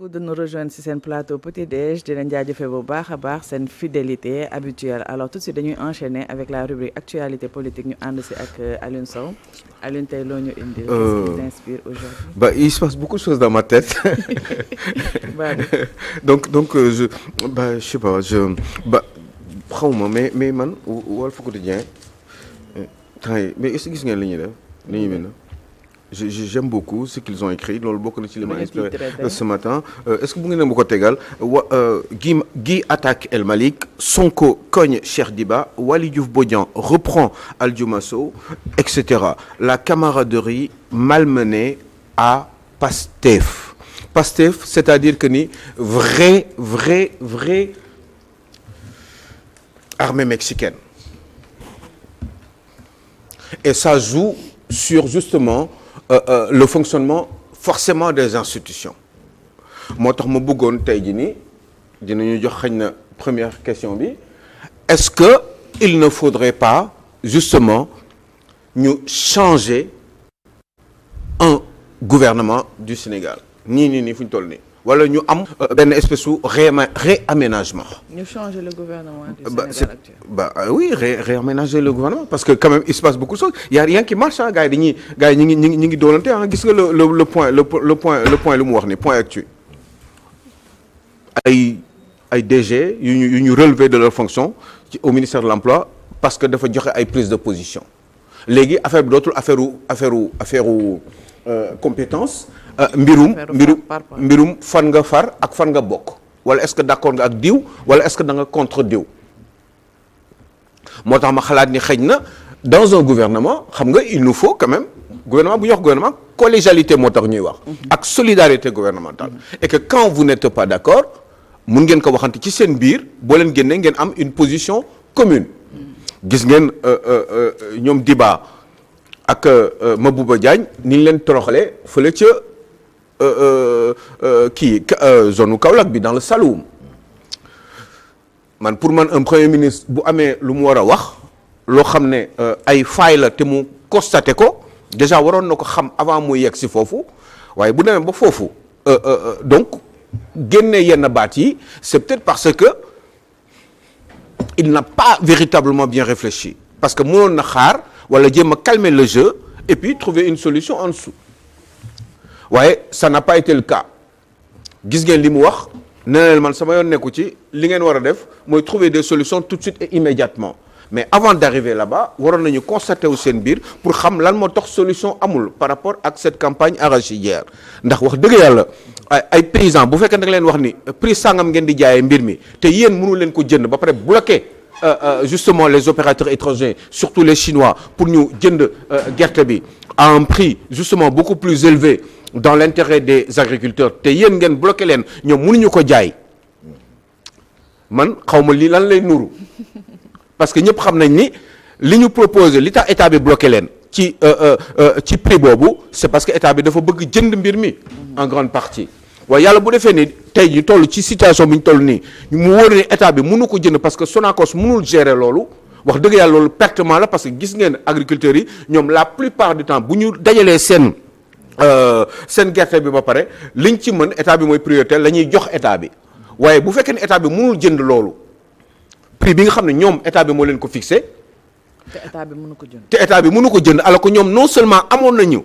de nous rejoindre ci seen plateau Petit Déj di leen jaajëfee bu baax a baax seen fidélité habituelle alors tout de suite dañuy enchaîner avec la rubrique actualité politique ñu ànd ci ak Alioune Sow Alioune tey loo ñu indil. Qu'est-ce qui t'inspire aujourd'hui? Il se passe beaucoup de choses dans ma tête. donc je sais pas xawma mais man Walf Quotidien mais est-ce que gis ngeen li ñuy def li ñuy bind. J'aime beaucoup ce qu'ils ont écrit loolu bokk na ci li ma inspiré ce matin est-ce que bu ngeen ne ma ko tegal Guy attaque El Malick Sonko cogne Cheikh Diba Waly Diouf Bodian reprend Aldiouma Sow etc. La camaraderie malmenée à Pastef c'est-à-dire que ni vraie armée mexicaine et ça joue sur justement le fonctionnement forcément des institutions moo tax ma bëggoon tey jii nii dinañu jox xëy na première question bi est-ce que il ne faudrait pas justement ñu changer un gouvernement du Sénégal nii fu ñu toll nii wala ñu am benn espèce su réaménagement. ñu changer le gouvernement du Sénégal actuel. Oui, réaménager le gouvernement parce que quand même il se passe beaucoup de choses il y a rien qui marche ah gars yi ñi ngi doolante ah gis nga le point lu mu wax ni point actu ay DG yu ñu relever de leur fonction au ministère de l'emploi parce que dafa joxe ay prise de position léegi affaire bi dootul affaire compétence. mbirum fan nga far ak fan nga bokk wala est-ce que d'accord nga ak diw wala est-ce que da nga contre diw moo tax ma xalaat ni xëy na dans un gouvernement xam nga il nous faut quand même gouvernement bu ñuy wax gouvernement collégialité moo tax ñuy wax ak solidarité gouvernementale et que quand vous n'êtes pas d'accord mun ngeen ko waxante ci seen biir boo leen génnee ngeen am une position commune gis ngeen ñoom Diba ak Mabouba Diagne ni ñu leen toroxalee fële ca zone u Kaolack bi dans le Saloum pour man un premier ministre bu amee lu mu war a wax loo xam ne ay failles la te mu constaté ko déjà waroon na ko xam avant muy yegg si foofu waaye bu demee ba foofu donc génne yenn baat yi c'est peut-être parce que il n'a pas véritablement bien réfléchi parce que mënoon na xaar wala jéem a calmer le jeu et puis trouver une solution en dessous waaye ça n'a pas été le cas gis ngeen li mu wax nee na man sama yoon nekku ci li ngeen war a def mooy trouver des solutions tout de suite et immédiatement mais avant d'arriver là-bas waroon nañu constater wu seen biir pour xam lan moo tax solution amul par rapport ak cette campagne arachidière ndax wax dëgg yàlla ay paysans bu fekkee da nga leen wax ni prix sangam ngeen di jaayee mbir mi te yéen mënu leen ko jënd ba pare bloqué justement les opérateurs étrangers surtout les Chinois pour ñu jënd gerte bi à un prix justement beaucoup plus élevé dans l'intérêt des agriculteurs te yéen ngeen bloqué leen ñoom mënuñu ko jaay man xawma lii lan lay nuru parce que ñëpp xam nañ ni li ñu proposé li tax état bi bloqué leen ci prix boobu c'est parce que état bi dafa bëgg jënd mbir mi en grande partie waaye yàlla bu defee ni tey ñu toll ci situation bi ñu toll nii mu wóor ne état bi mënu ko jënd parce que Sonacos mënul gérer loolu wax dëgg yàlla loolu pertement la parce que gis ngeen agriculteurs yi ñoom la plupart du temps bu ñu dajalee seen gerte bi ba pare liñ ci mën état bi mooy prioritaire la ñuy jox état bi waaye bu fekkee ne état bi mënul jënd loolu prix bi nga xam ne ñoom état bi moo leen ko fixé. te état bi mënu ko jënd alors que ñoom non seulement amoon nañu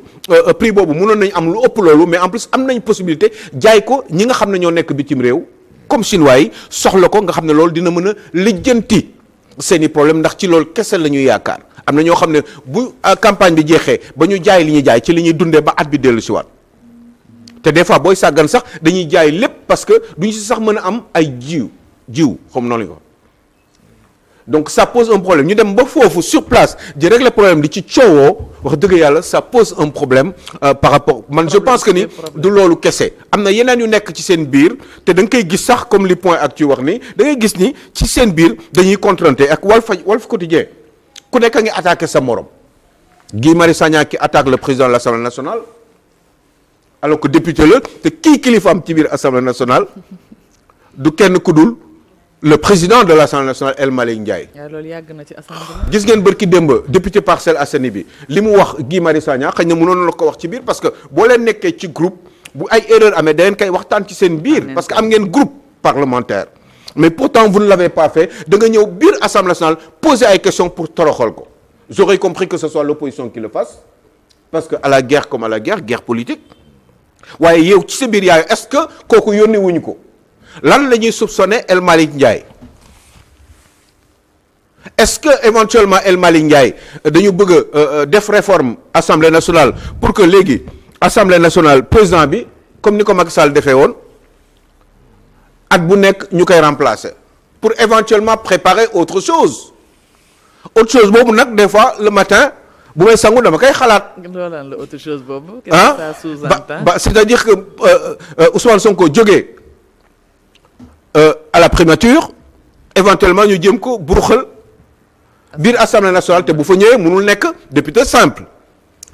prix boobu mënoon nañu am lu ëpp loolu mais en plus am nañu possibilité jaay ko ñi nga xam ne ñoo nekk bitim réew comme chinois yi soxla ko nga xam ne loolu dina mën a lijjanti seeni problème ndax ci loolu kese la ñuy yaakaar am na ñoo xam ne bu campagne bi jeexee ba ñu jaay li ñuy jaay ci li ñuy dundee ba at bi dellu si waat te des fois booy sàggan sax dañuy jaay lépp parce que duñu si sax mën a am ay jiw xam noonu la ko donc ça pose un problème ñu dem ba foofu sur place di régler problème di ci coowoo wax dëgg yàlla ça pose un problème par rapport man je pense que ni du loolu kese am na yeneen yu nekk ci seen biir te da nga koy gis sax comme li point ak ci wax ni da ngay gis ni ci seen biir dañuy confronter ak Walf Quotidien ku nekk a ngi attaqué sa morom Guy Marius Sagna qui attaque le président de l'Assemblée nationale alors que député la te kii kilifa am ci biir Assemblée nationale du kenn ku dul le président de l'Assemblée nationale El Malick Ndiaye. waaw loolu yàgg na ci assemblée. gis ngeen bërki démb député Parcelles Assainies bi li mu wax Guy Marius Sagna xëy na mënoon la ko wax ci biir parce que boo leen nekkee ci groupe bu ay erreur amee da ngeen koy waxtaan ci seen biir. parce que am ngeen groupe parlementaire. mais pourtant vous ne l'avez pas fait da nga ñëw biir Assemblée nationale poser ay questions pour toroxal ko. j'aurais compris que ce soit l'opposition qui le fasse parce que à la guerre comme à la guerre politique waaye yow ci sa biir yaay est-ce que kooku yónni wuñu ko lan la ñuy soupçonner El Malick Ndiaye. est-ce que éventuellement El Malick Ndiaye dañu bëgg a def réforme Assemblée nationale pour que léegi Assemblée nationale président bi comme ni ko Macky Sall defee woon at bu nekk ñu koy remplacer pour éventuellement préparer autre chose boobu nag des fois le matin bu may sangu dama koy xalaat. loolaan la autre chose boobu. qu'est-ce que ça sous-entend? c'est-à-dire que Ousmane Sonko jógee à la primature éventuellement ñu jëm ko buruxal biir Assemblée nationale te bu fa ñëwee mënul nekk député simple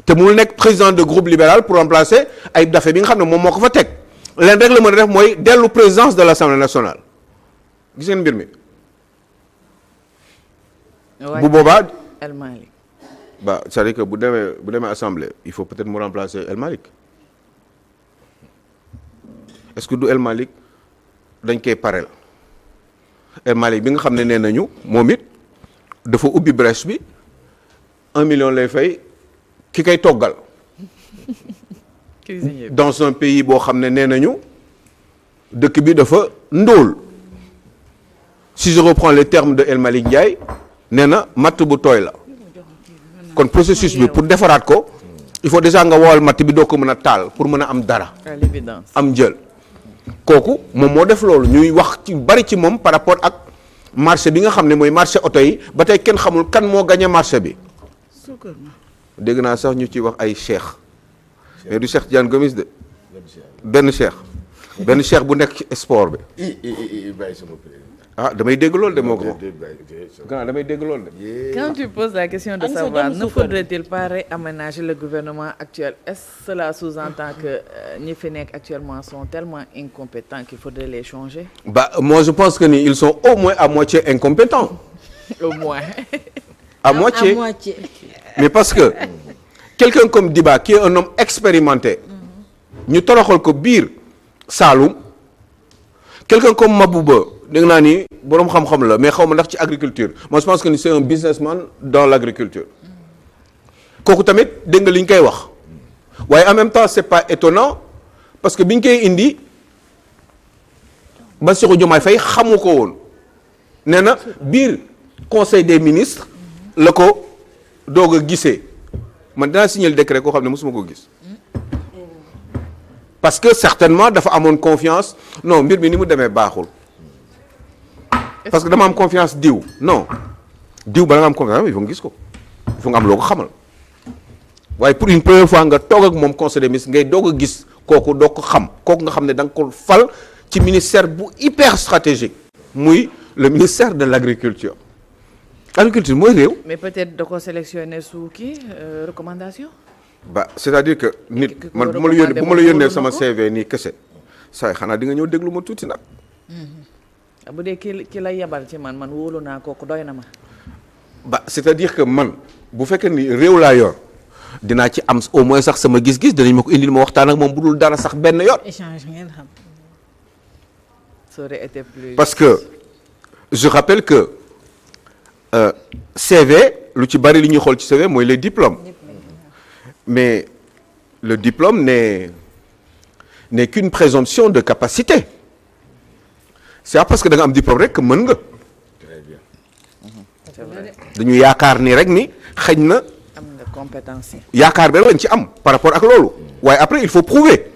te mënul nekk président de groupe libéral pour remplacer Ayib Daffé bi nga xam ne moom moo ko fa teg leen rek la mën a def mooy dellu présidence de l'Assemblée nationale gis ngeen mbir mi. bu boobaa. El Malick. c'est-à-dire que bu demee assemblée il faut peut-être mu remplacer El Malick est-ce que du El Malick dañ koy pareel El Malick bi nga xam ne nee nañu moom it dafa ubbi brèche bi 1 million lay fay ki koy toggal. dans un pays boo xam ne nee nañu dëkk bi dafa ndóol si je reprends les termes de El Malick Ndiaye nee na matt bu tooy la kon processus bi pour defaraat ko il faut déjà nga woowal matt bi doo ko mën a taal pour mën a am dara. à l'évidence am jël kooku moom moo def loolu ñuy wax ci bari ci moom par rapport ak marché bi nga xam ne mooy marché oto yi ba tey kenn xamul kan moo gagné marché bi. dégg naa sax ñu ci wax ay cheikh mais du Cheikh Tidiane Gomis de benn cheikh bu nekk ci sport bi. ah damay dégg loolu de moo ko damay dégg loolu de. quand tu poses la question de savoir ne faudrait-il pas réaménager le gouvernement actuel est-ce que cela sous-entend que ñi fi nekk actuellement sont tellement incompétents qu'il faudrait les changer? Moi je pense que ni ils sont au moins à moitié incompétents. au moins. à moitié. mais parce que quelqu'un comme Diba qui est un homme expérimenté ñu toroxal ko biir Saloum quelqu'un comme Mabouba dégg naa ni boroom xam-xam la mais xaw ma ndax ci agriculture moi je pense que ni c'est un businessman dans l'agriculture kooku tamit dégg nga li ñu koy wax waaye en même temps c'est pas étonnant parce que bi ñu koy indi Bassirou Diomaye Faye xamu ko woon nee na biir conseil des ministres la ko doog a gisee man dinaa signer le décret koo xam ne mosuma ko gis parce que certainement dafa amoon confiance non mbir mi ni mu demee baaxul parce que dama am confiance diw non diw bala nga am confiance il faut nga gis ko il faut nga am loo ko xamal waaye pour une première fois nga toog ak moom conseil des ministres ngay doog a gis kooku doo ko xam kooku nga xam ne da nga ko fal ci ministère bu hyper stratégique muy le ministère de l'agriculture agriculture mooy réew. mais peut-être da ko sélectionner sous kii recommandation. c'est-à-dire que nit man bu ma la yónnee sama CV nii kese saa xanaa di nga ñëw déglu ma tuuti nag. bu dee ki la yebal ci man wóolu naa kooku doy na ma. c'est-à-dire que man bu fekkee ni réew laa yor dinaa ci am au moins sax sama gis-gis dinañ ma ko indil ma waxtaan ak moom bu dul dara sax benn yoon. échange ngeen xam. ça aurait été plus. parce que je rappelle que CV lu ci bari li ñuy xool ci CV mooy les diplômes. mais le diplôme n'est qu'une présomption de capacité c'est pas parce que da nga am diplôme rek que mën nga. très bien. c'est vrai. dañu yaakaar ni rek ni xëy na. am nga compétence yi. yaakaar bi rek lañ ci am par rapport ak loolu. waaye après il faut prouver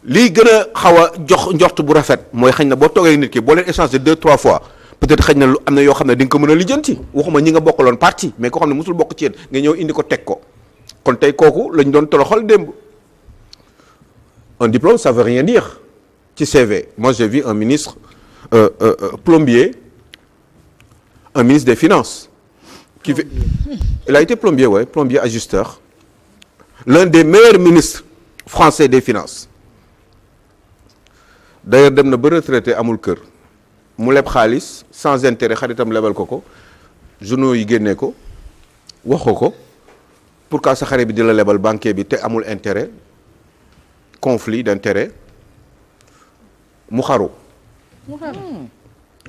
lii gën a xaw a jox njort bu rafet mooy xëy na boo toogee nit ki boo leen échanger 2-3 fois peut-être xëy na lu am na yoo xam ne di nga ko mën a lijjanti waxuma ñi nga bokkaloon parti mais koo xam ne mosul bokk ci yéen nga ñëw indi ko teg ko. kon tey kooku lañ doon toroxal démb un diplôme ça veut rien dire ci CV moi j'ai vu un ministre plombier un ministre des finances qui fait il a été plombier plombier ajusteur l'un des meilleurs ministres français des finances d'ailleurs dem na ba retraité amul kër mu leb xaalis sans intérêt xaritam lebal ko journaux yi génnee ko wax ko pourquoi sa xarit bi di la lebal banquier bi te amul intérêt conflit d'intérêt mu xaru.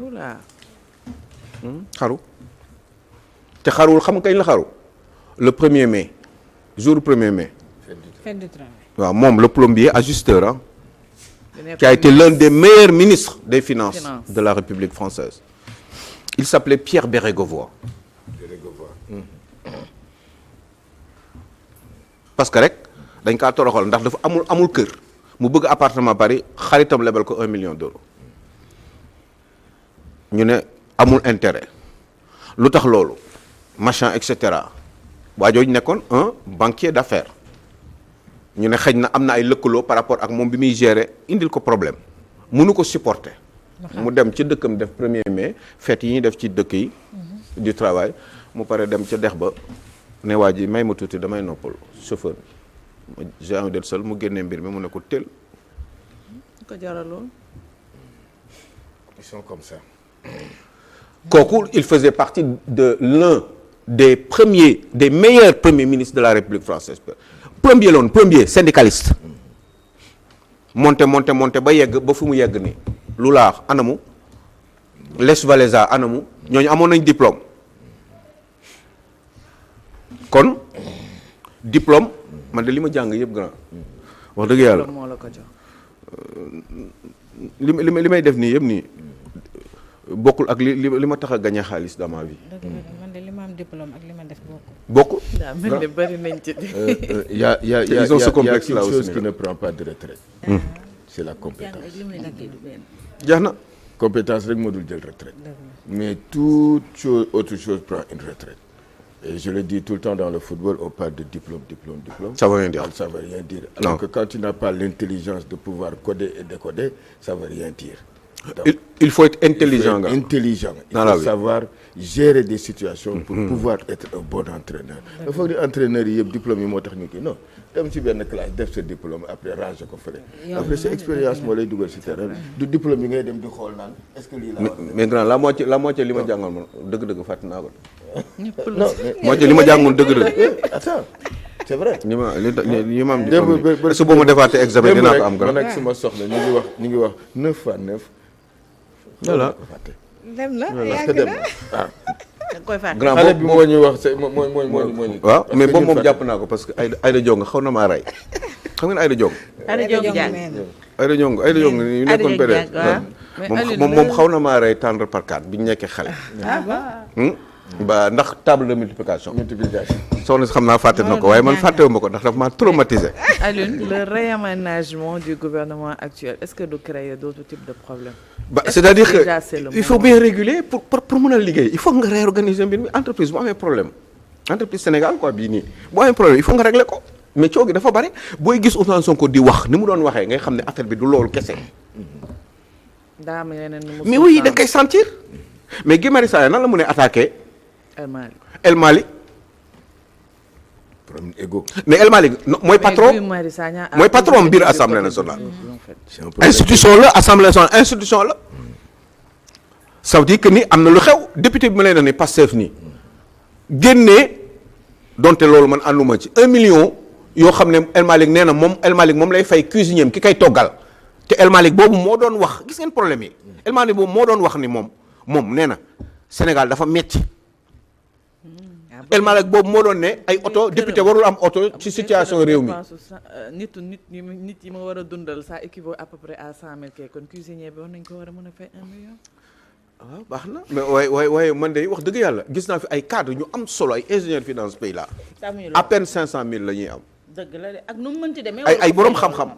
oula. xaru te xaruwul xam nga kañ la xaru le 1er mai jour 1er mai. fête du travail. waaw moom le plombier ajusteur ah. qui a été l'un des meilleurs ministres des finances de la République française. Il s'appelait Pierre Bérégovoy. Parce que rek dañ kaa toroxal ndax dafa amul kër mu bëgg appartement Paris xaritam lebal ko 1 million d'euros ñu ne amul intérêt lu tax loolu machin et cetera waa jooju nekkoon un banquier d'affaires ñu ne xëj na am na ay lëkkaloo par rapport ak moom bi muy gérer indil ko problème mënu ko supporter mu dem ci dëkkam def 1er mai fête yi ñuy def ci dëkk yi du travail mu pare dem ca dex ba ne waa ji may ma tuuti damay noppal chauffeur bi j'ai envie d'être seul mu génnee mbir mi mu ne ko tel ko jaraloon. Ils sont comme ça. kooku il faisait partie de l'un des meilleurs premiers ministres de la République française premier syndicaliste monté ba yegg ba fu mu yegg nii lu laax anamu Les Wallaises anamu ñooñu amoon nañ diplôme kon diplôme man de li ma jàng yëpp grand wax dëgg yàlla moo la ko jox. li may def nii yëpp nii bokkul ak li ma tax a gagné xaalis dans ma vie. dëgg la man de li ma am diplôme ak li ma def bokkul. bokkul. daa mel ni bari nañ ci. Il y a Ils ont ce complexe une là au chose Sénégal. qui ne prend pas de retraite. C'est la compétence. jeex na. Compétence rek moo dul jël retraite. Mais toute autre chose prend une retraite. Et je le dis tout le temps dans le football, on parle de diplôme. Ça veut rien dire. Ça veut rien dire. Non. Alors que quand tu n'as pas l'intelligence de pouvoir coder et décoder, ça veut rien dire. Donc, il faut être intelligent il faut nga. être intelligent. Il Dans la faut vie. savoir gérer des situations pour pouvoir être un bon entraîneur. Il faut que entraîneur yi yëpp diplôme yi moo tax ñu kii non dem ci benn classe def sa diplôme après ranger ko fële. Après sa expérience moo lay dugal ci terrain du diplôme yi ngay dem di xool naan est-ce que lii la war mais grand la moitié li ma jàngal man dëgg-dëgg fàtte naa ko. non moitié li ma jàngoon dëgg-dëgg. attends c'est vrai. li ma am démb diplôme su boo ma defaatee examen dinaa ko am man grand. ak suma soxna ñu ngi wax 9 fois 9. voilà. dem na parce que yàgg dem na. waaw. da nga koy fàtte. grand xale boobu bi moo ñu wax c'est mooy. waaw mais boobu moom jàpp jàpp naa ko parce que Aïda Diong xaw na maa rey xam ngeen Aïda Diong. Aïda Diong jàng. Aïda Diong ñu nekkoon PDS moom xaw na maa rey tendre par 4 bi ñu nekkee xale. ba ndax table de multiplication. soxna si xam naa fàtte na ko waaye man fàttewuma ko ndax daf maa traumatisé. Alioune, le réaménagement du gouvernement actuel, est-ce que de créer d'autres types de problèmes? C'est-à-dire que déjà, c'est le il faut bien réguler pour mën a liggéey il faut nga réorganiser mbir mi entreprise bu amee problème entreprise Sénégal quoi bii nii bu amee problème il faut nga régler ko mais coow gi dafa bari booy gis Ousmane Sonko di wax ni mu doon waxee ngay xam ne affaire bi du loolu kese. daa am yeneen nu mu mais oui da nga koy sentir mais Guy Marius Sagna nan la mu ne attaqué El Malick. El Malick problème égo. mais El Malick mooy patron Mais Guy Marius Sagna a mooy patron toujours biir été du Assemblée côté nationale. du peuple, en fait. C'est un problème. institution la Assemblée nationale institution la ça veut dire que ni am na lu xew député bi ma lay ne ni Pastef nii génnee donte loolu man ànduma ci 1 million yoo xam ne El Malick nee na moom El Malick moom lay fay cuisinier ki kay toggal te El Malick boobu moo doon wax gis ngeen problème yi El Malick boobu moo doon wax ni moom nee na Sénégal dafa metti El Malick boobu moo doon ne ay oto député warul am oto ci situation réew mi. nit yi ma war a dundal ça équivaut à peu près à 100 000 kay kon cuisinier bi war nañ ko war a mën a fay 1 million. waaw baax na mais waaye man de wax dëgg yàlla gis naa fi ay cadres ñu am solo ay ingénieurs fi dans ce pays là à peine 500 000 la ñuy am. dëgg la de ak nu mu mënti demee. ay borom xam-xam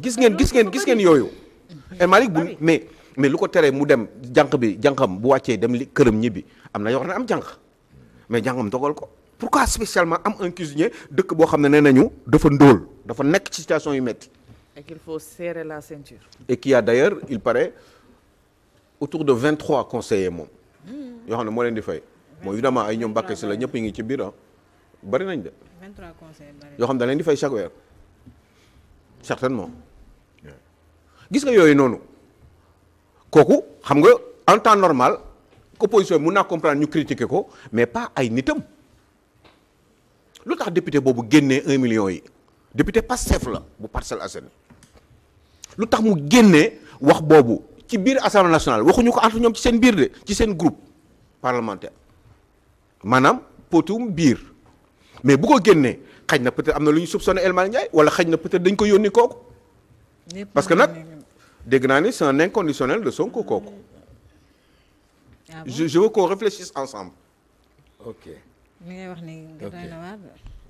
gis ngeen yooyu. El Malick bu mais lu ko teree mu dem jànqam bu wàccee dem li këram ñibbi am na yoo xam ne am jànq mais jànqam dogal ko pourquoi spécialement am un cuisinier dëkk boo xam ne nee nañu dafa ndóol dafa nekk ci situation yu métti. et qu'il faut serrer la ceinture. et qui a d'ailleurs il paraît autour de 23 conseillers moom yoo xam ne moo leen di fay bon évidemment ay ñoom Mbacké Sylla ñëpp ngi ci biir bari nañ de 23 conseils bari. yoo xam ne da leen di fay chaque weer certainement gis nga yooyu noonu kooku xam nga en temps normal opposition bi mun naa comprendre ñu critiquer ko mais pas ay nitam lu tax député boobu génnee 1 million yi député Pastef la bu Parcelles Assainies lu tax mu génnee wax boobu ci biir assemblée nationale waxuñu ko entre ñoom ci seen biir de ci seen groupe parlementaire maanaam potum biir mais bu ko génnee xaj na peut-être am na lu ñu soupçonné El Malick Ndiaye wala xaj na peut-être dañ ko yónni kooku parce que nag dégg naa ni c'est un inconditionnel de Sonko kooku. Ah bon? je veux qu'on réfléchisse ensemble. ok. li ngay wax ni doy na waar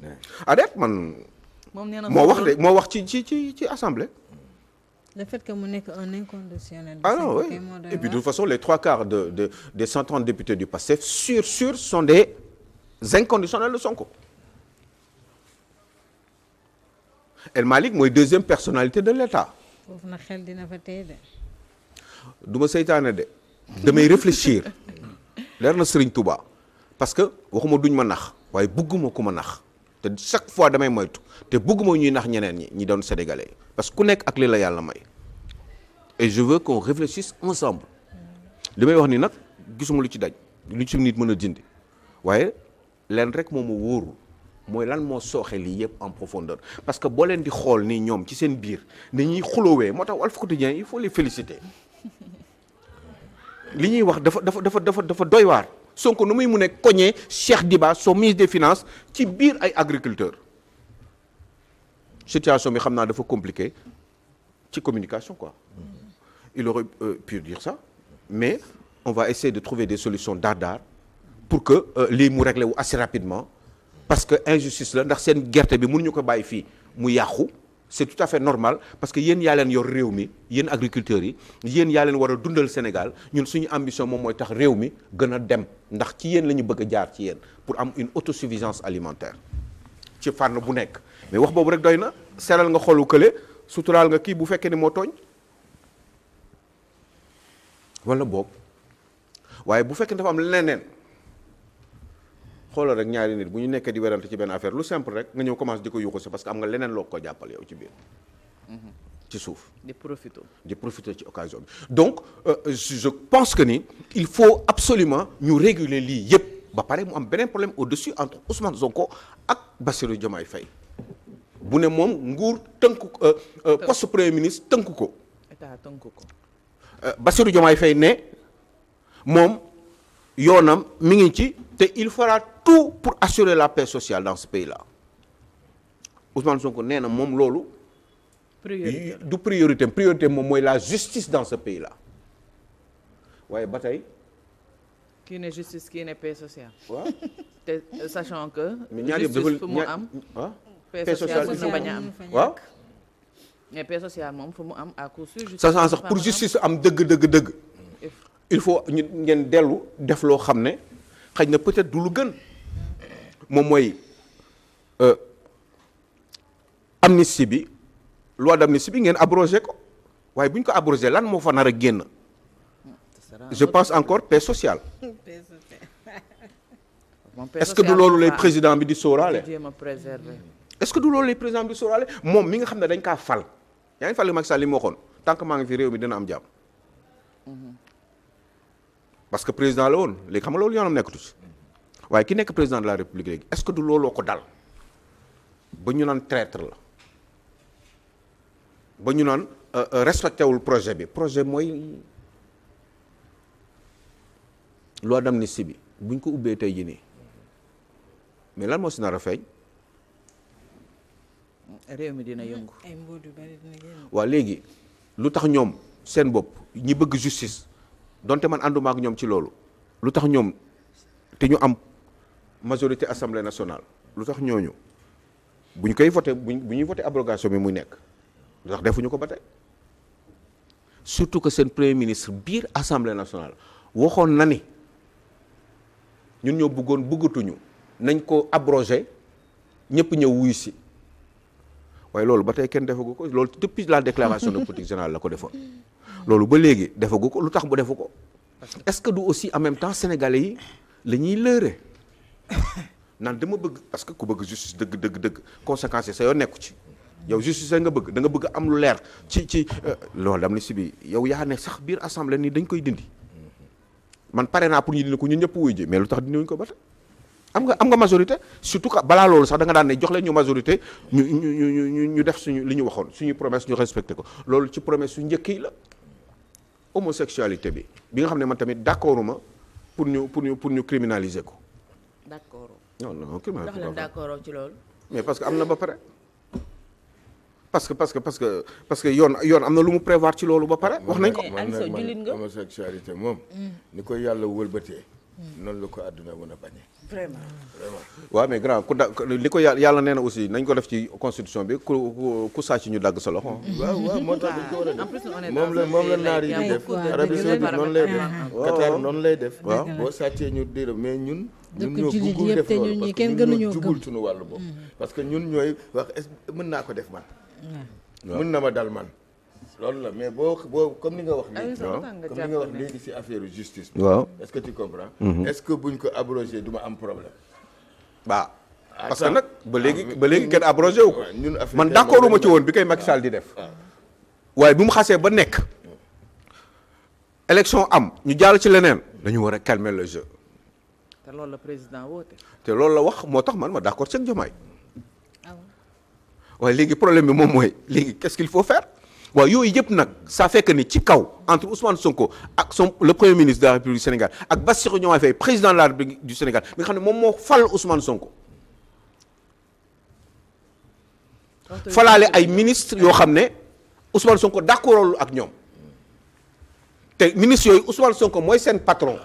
de. adet man moom nee na moo wax de moo wax ci assemblée. le fait que mu nekk un inconditionnel. Ah non, oui. Et puis de toute façon, les 3/4 des 130 députés du PASTEF, sûr, sont des inconditionnels de Sonko. El Malick mooy deuxième personnalité de l'État. foofu nag xel dina fa tey de. du ma seytaane de damay réfléchir leer na Serigne Touba parce que waxuma duñ ma nax waaye bugguma ku ma nax te chaque fois damay moytu te bugguma ñuy nax ñeneen ñi doon sénégalais parce que ku nekk ak li la yàlla may et je veux qu'on réfléchisse ensemble li may wax ni nag gisuma lu ci daj lu ci nit mën a dindi waaye leen rek moom ma wóorul mooy lan moo sooxe lii yëpp en profondeur parce que boo leen di xool nii ñoom ci seen biir ni ñuy xulóowee moo tax Walf Quotidien il faut les féliciter li ñuy wax dafa doy waar Sonko nu muy mun a koñee Cheikh Diba son ministre des finances ci biir ay agriculteurs situation bi xam naa dafa compliqué ci communication quoi il aurait pu dire ça mais on va essayer de trouver des solutions daar pour que lii mu réglé wu assez rapidement parce que injustice la ndax seen gerte bi mënuñu ko bàyyi fii mu yàqu c'est tout à fait normal parce que yéen yaa leen yor réew mi yéen agriculteurs yi yéen yaa leen war a dundal Sénégal ñun suñu ambition moom mooy tax réew mi gën a dem ndax ci yéen la ñu bëgg a jaar ci yéen pour am une autosuffisance alimentaire ci fànn bu nekk mais wax boobu rek doy na seral nga xolu kële suturaal nga kii bu fekkee ni moo tooñ wala boobu waaye bu fekkee dafa am leneen xoolal rek ñaari nit bu ñu nekkee di werante ci benn affaire lu simple rek nga ñëw commence di ko yuuxu si parce que am nga leneen loo ko jàppal yow ci biir ci suuf di profiter ci occasion bi donc je pense que ni il faut absolument ñu réguler lii yëpp ba pare mu am beneen problème au-dessus entre Ousmane Sonko ak Bassirou Diomaye Faye bu ne moom nguur tënku poste premier ministre tënku ko état tënku ko Bassirou Diomaye Faye ne moom yoonam mi ngi ci te il fera tout pour assurer la paix sociale dans ce pays-là Ousmane Sonko nee na moom loolu du priorité moom mooy la justice dans ce pays-là waaye ba tey kii ne justice kii ne paix sociale waaw te sachant que ñaar yëpp justice fu mu am paix sociale mën na bañ a am waaw mais paix sociale moom fu mu am à coup sûr sachant sax pour justice am dëgg il faut ñu ngeen dellu def loo xam ne xëy na peut-être du lu gën moom mooy amnistie bi loi d'amnistie bi ngeen abrogé ko waaye bu ñu ko abrogé lan moo fa nar a génn je pense encore paix sociale est-ce que du loolu lay président bi di sóoraale est-ce que du loolu lay président bi di sóoraale moom mi nga xam ne dañ kaa fal yaa ngi fal Macky Sall li mu waxoon tant que maa ngi fi réew mi dina am jàmm parce que président la woon léegi xam nga loolu yoonam nekkatu ci waaye ki nekk président de la république léegi est-ce que du looloo ko dal ba ñu naan traître la ba ñu naan respecté wul projet bi projet mooy loi d'amnistie bi bu ñu ko ubbee tey jii nii mais lan moo si nar a feeñ. réew mi dina yëngu. ay mbóot yu bari dina génn. waa léegi lu tax ñoom seen bopp ñi bëgg justice donte man ànduma ak ñoom ci loolu lu tax ñoom te ñu am majorité assemblée nationale lu tax ñooñu bu ñu koy voté bu ñuy voté abrogation bi muy nekk lu tax defuñu ko ba tey surtout que seen premier ministre biir assemblée nationale waxoon na ni ñun ñoo bëggatuñu nañ ko abrogé ñëpp ñëw wuyu si waaye loolu ba tey kenn defagu ko loolu depuis la déclaration de politique générale la ko defoon loolu ba léegi defagu ko lu tax bu defu ko est-ce que du aussi en même temps sénégalais yi la ñuy lëre naan dama bëgg parce que ku bëgg justice dëgg conséquences yi sa yoo nekku ci yow justice nga bëgg da nga bëgg am lu leer ci loolu d'amnistie bi yow yaa ne sax biir assemblée ni dañ koy dindi man pare naa pour ñu dina ko ñun ñëpp wuy ji mais lu tax dinañ ko ba tey am nga majorité surtout que balaa loolu sax da nga daan ne jox leen ñu majorité ñu def suñu li ñu waxoon suñu promesse ñu respecté ko loolu ci promesse su njëkk yi la homosexualité bi nga xam ne man tamit d'accorduma pour ñu criminaliser ko. d'accord. non ndax leen d'accord ci loolu. mais parce que am na ba pare parce que yoon am na lu mu prévoir ci loolu ba pare. wax nañ ko man nag homosexualité moom. ni ko yàlla wëlbatee. noonu la ko àdduna mën a bañee. vraiment. waaw mais grand li ko yàlla nee na aussi nañ ko def ci constitution bi ku sàcc ñu dagg sa loxo. waaw moo tax dañ ko war a en plus on est moom la naar yi di def. Arabie Saoudite noonu lay def. Qatar noonu lay def. waaw boo sàccee ñu dira mais ñun. dëkk ñoo jullit bëggul yëpp def te loolu ñun ñi parce kenn que ñun gënuñoo ñoo jubul gëm. suñu wàllu bopp. parce que ñun ñooy wax est-ce que mën naa ko def man. mën na ma dal man. loolu la mais boo comme ni nga wax léegi. comme ni nga wax léegi ci affaire justice. waaw est-ce que tu comprends. est-ce que buñ ko abrogé du ma am problème. waaw parce que nag ba léegi kenn abrogé wu ko. ñun man d'accorduma ci woon bi koy Macky Sall di def. waaye bi mu xasee ba nekk. élection am ñu jàll ci leneen. dañu war a calmer le jeu. te loolu la président woote. te loolu la wax moo tax man ma d'accord ci ak Diomaye. waaye léegi problème bi moom mooy léegi qu'est-ce qu'il faut faire. waaw yooyu yëpp nag ça fait que ni ci kaw entre Ousmane Sonko ak le premier ministre de la République du Sénégal ak Bassirou Diomaye Faye président de la République du Sénégal mi nga xam ne moom moo fal Ousmane Sonko. falaale ay ministres yoo xam ne Ousmane Sonko d'accordul ak ñoom te ministres yooyu Ousmane Sonko mooy seen patron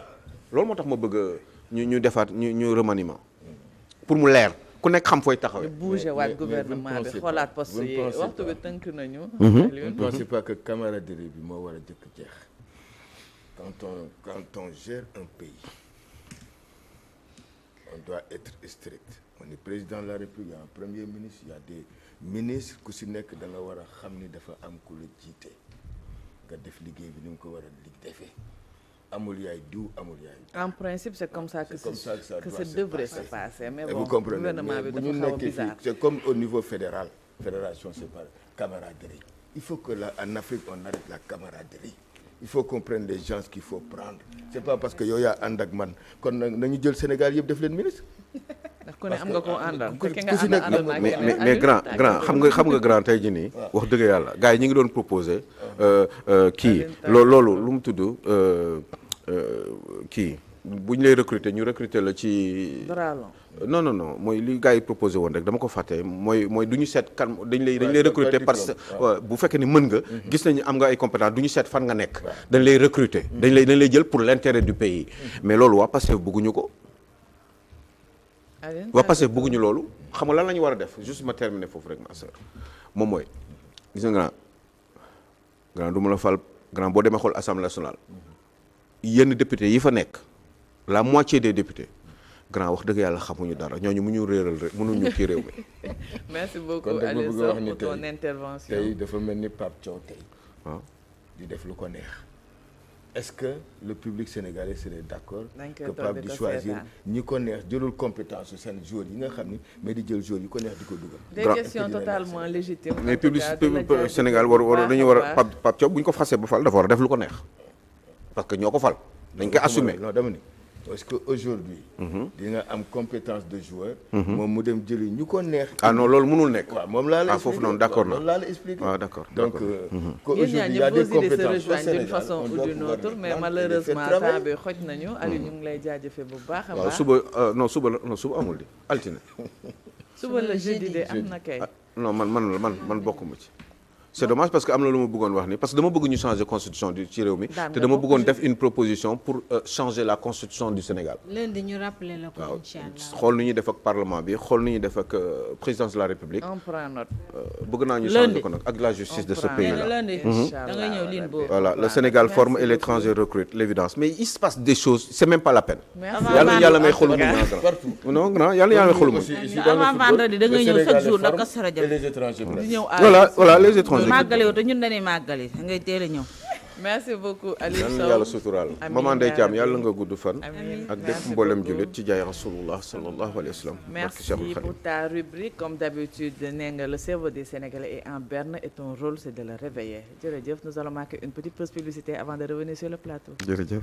loolu moo tax ma bëgg ñu defaat ñu remaniement pour mu leer. ku nekk xam fooy taxawee. ñu bougé waat gouvernement bi xoolaat poste yi waxtu bi tënk nañu. vous ne pensez pas que camaraderie bi moo war a jëkk jeex quand on gère un pays on doit être strict on est président de la République il y a un premier ministre il y a des ministres ku si nekk da nga war a xam ni dafa am ku la jiite nga def liggéey bi ni nga ko war a defee. amul yaay diw amul yaay. en principe c'est comme ça que ça devrait se passer mais bon vous comprenez gouvernement bi bu ñu dafa xaw a nekkee bizarre. fii c'est comme au niveau fédéral fédération c'est pas camaraderie il faut que là en Afrique on arrête la camaraderie il faut qu'on prenne les gens qu'il faut prendre c'est pas parce que yow yaa ànd ak man kon nag nañu jël Sénégal yëpp def leen ministre. ndax ku ne am nga koo àndal ku fekkee nga si nekk àndal mais grand xam nga grand tey jii nii. wax dëgg yàlla gars yi ñu ngi doon proposer kii loolu lu mu tudd kii bu ñu lay recruter ñu recruter la ci. Dralon. non mooy li gars yi proposé woon rek dama ko fàtte mooy du ñu seet kan dañ lay recruter parce que bu fekkee ni mën nga. gis nañu am nga ay compétences du ñu seet fan nga nekk. dañ lay recruter. dañ lay jël pour l'intérêt du pays. mais loolu waa Pastef bëgguñu ko. waa Pastef bëgguñu loolu xam nga lan la ñu war a def juste ma terminer foofu rek ma sœur moom mooy gis nga grand du ma la fal grand boo demee xool Assemblée nationale yenn députés yi fa nekk la moitié des députés grand wax dëgg yàlla xamuñu dara ñooñu mu ñu réeral rek mënuñu kii réew mi. merci beaucoup kon dama Aliou bëgg a wax Sow ni pour ton intervention. tey dafa mel ni Pape Thiaw tey. waaw di def lu ko neex. est-ce que le public sénégalais serait d'accord Dañ koy que toog Pape di di ko choisir seetaan. ñi ko neex jëlul compétence su seen joueurs yi nga xam ni mais di jël joueurs yi ko neex di ko dugal. des questions totalement légitimes. mais public Sénégal dañu war a Pape Thiaw bu ñu ko xasee ba fal dafa war a def lu ko neex parce que ñoo ko fal dañ koy assumer. non dama ni est-ce que aujourd'hui di nga am compétence de joueur. moom mu dem jëli ñu ko neex. ah non loolu mënul nekk. waaw moom laa la expliqué foofu noonu d'accord na loolu laa la expliqué. waaw d'accord donc yéen ñaar il y a ñëpp des vos idées se compétences au rejoignent d'une Sénégal façon on ou doit d'une pouvoir autre les mais prendre et les malheureusement faire temps travailler. bi xoj nañu Aliou ñu ngi lay jaajëfee bu baax a waaw baax. suba amul di altine. suba la jeudi de am na kay. non man bokkuma ci. c'est dommage parce que am na lu ma bëggoon wax ni parce que dama bëgg ñu changer constitution du ci réew mi te dama bëggoon def une proposition pour changer la constitution du Sénégal. lundi ñu rappeler la ko waaw inchallah. xool nu ñuy def ak parlement bi xool nu ñuy def ak présidence de la République. on prend note. bëgg naa ñu Lundi. changer ko nag ak la justice de ce prend pays nee na là. lundi Inch'Allah, da nga ñëw ligne boobu. Voilà, le Sénégal forme et l'étranger recrute, l'évidence. Mais il se passe des choses, c'est même pas la peine. merci yàlla may xolu mu partout. non grand yàlla may xolu mu. Aussi, ici, dans le avant football, vendredi da le ngay ñëw Sénégal chaque jour est nag forme Kazu Rajab. et les étrangers di placent. ñëw voilà les étrangers. màggali woo te ñun dañuy màggali ngay teel a ñëw. merci beaucoup Aliou yàlla na Sow. yàlla suturaal Amiin maman Ndeye Thiam yaa yàlla rabbi. nga gudd fan. Amiin. ak Merci bépp mboolem beaucoup. jullit ci jaay rasulullah sallallahu alayhi wa sallam. Merci Cheikhul pour Khadim. ta rubrique. Comme d'habitude, nee nga le cerveau des Sénégalais est en berne et ton rôle c'est de le réveiller. Jërëjëf, nous allons marquer une petite pause publicitaire avant de revenir sur le plateau. jërëjëf.